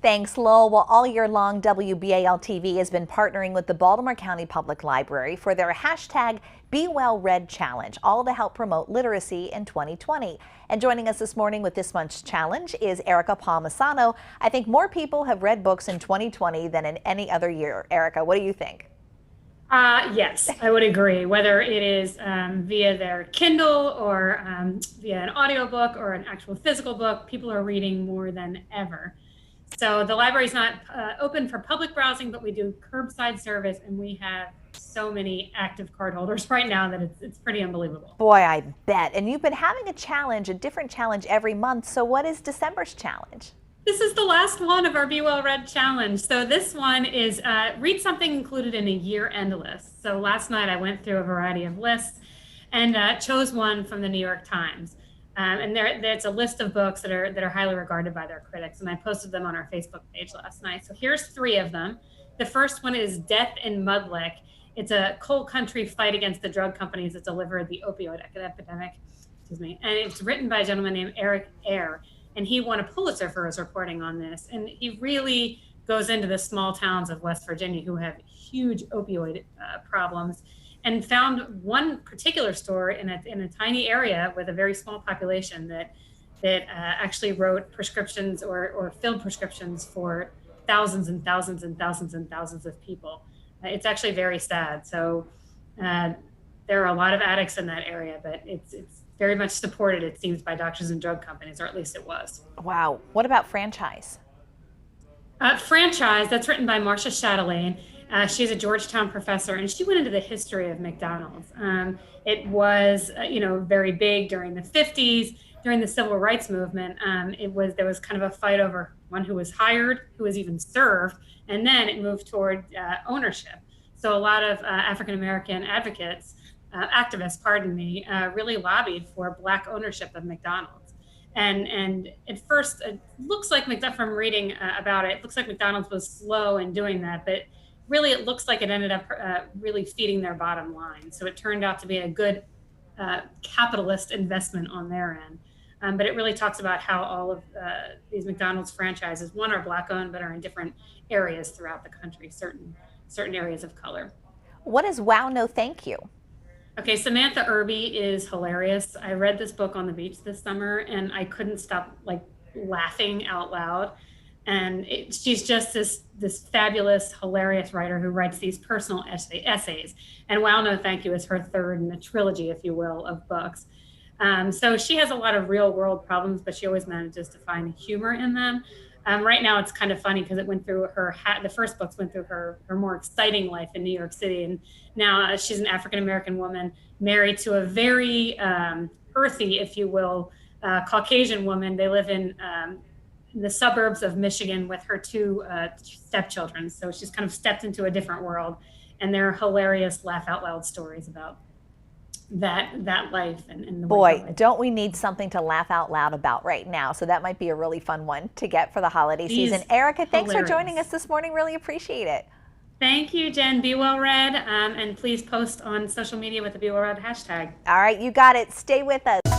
Thanks, Lowell. Well, all year long, WBAL-TV has been partnering with the Baltimore County Public Library for their hashtag BeWellRead Challenge, all to help promote literacy in 2020. And joining us this morning with this month's challenge is Erica Palmisano. I think more people have read books in 2020 than in any other year. Erica, what do you think? Yes, I would agree. Whether it is via their Kindle or via an audiobook or an actual physical book, people are reading more than ever. So the library is not open for public browsing, but we do curbside service, and we have so many active cardholders right now that it's pretty unbelievable. Boy, I bet. And you've been having a challenge, a different challenge every month. So what is December's challenge? This is the last one of our Be Well Read challenge. So this one is read something included in a year-end list. So last night I went through a variety of lists and chose one from the New York Times. And there's a list of books that are highly regarded by their critics, and I posted them on our Facebook page last night. So here's 3 of them. The first one is Death in Mudlick. It's a coal country fight against the drug companies that delivered the opioid epidemic. And it's written by a gentleman named Eric Eyre. And he won a Pulitzer for his reporting on this. And he really goes into the small towns of West Virginia who have huge opioid problems, and found one particular store in a tiny area with a very small population that actually wrote prescriptions or filled prescriptions for thousands and thousands and thousands and thousands of people. It's actually very sad. So there are a lot of addicts in that area, but it's very much supported, it seems, by doctors and drug companies, or at least it was. Wow. What about Franchise? Franchise, that's written by Marcia Chatelain. She's a Georgetown professor, and she went into the history of McDonald's. It was, very big during the 50s, during the Civil Rights Movement. There was kind of a fight over one who was hired, who was even served, and then it moved toward ownership. So a lot of African-American activists, really lobbied for Black ownership of McDonald's. And at first, it looks like from reading about it, looks like McDonald's was slow in doing that, but really it looks like it ended up really feeding their bottom line. So it turned out to be a good capitalist investment on their end. But it really talks about how all of these McDonald's franchises, one, are Black owned, but are in different areas throughout the country, certain areas of color. What is Wow, No, Thank You? Okay, Samantha Irby is hilarious. I read this book on the beach this summer, and I couldn't stop laughing out loud. And she's just this fabulous, hilarious writer who writes these personal essays. And Wow, No, Thank You is her third in a trilogy, if you will, of books. So she has a lot of real world problems, but she always manages to find humor in them. Right now, it's kind of funny because it went through the first books went through her more exciting life in New York City. And now she's an African-American woman married to a very earthy, if you will, Caucasian woman. They live in the suburbs of Michigan with her 2 stepchildren. So she's kind of stepped into a different world. And they're hilarious, laugh out loud stories about that life and the boy, don't we need something to laugh out loud about right now? So that might be a really fun one to get for the holiday season. Erica, thanks for joining us this morning. Really appreciate it. Thank you, Jen. Be Well Read, and please post on social media with the Be Well Read hashtag. All right, you got it. Stay with us.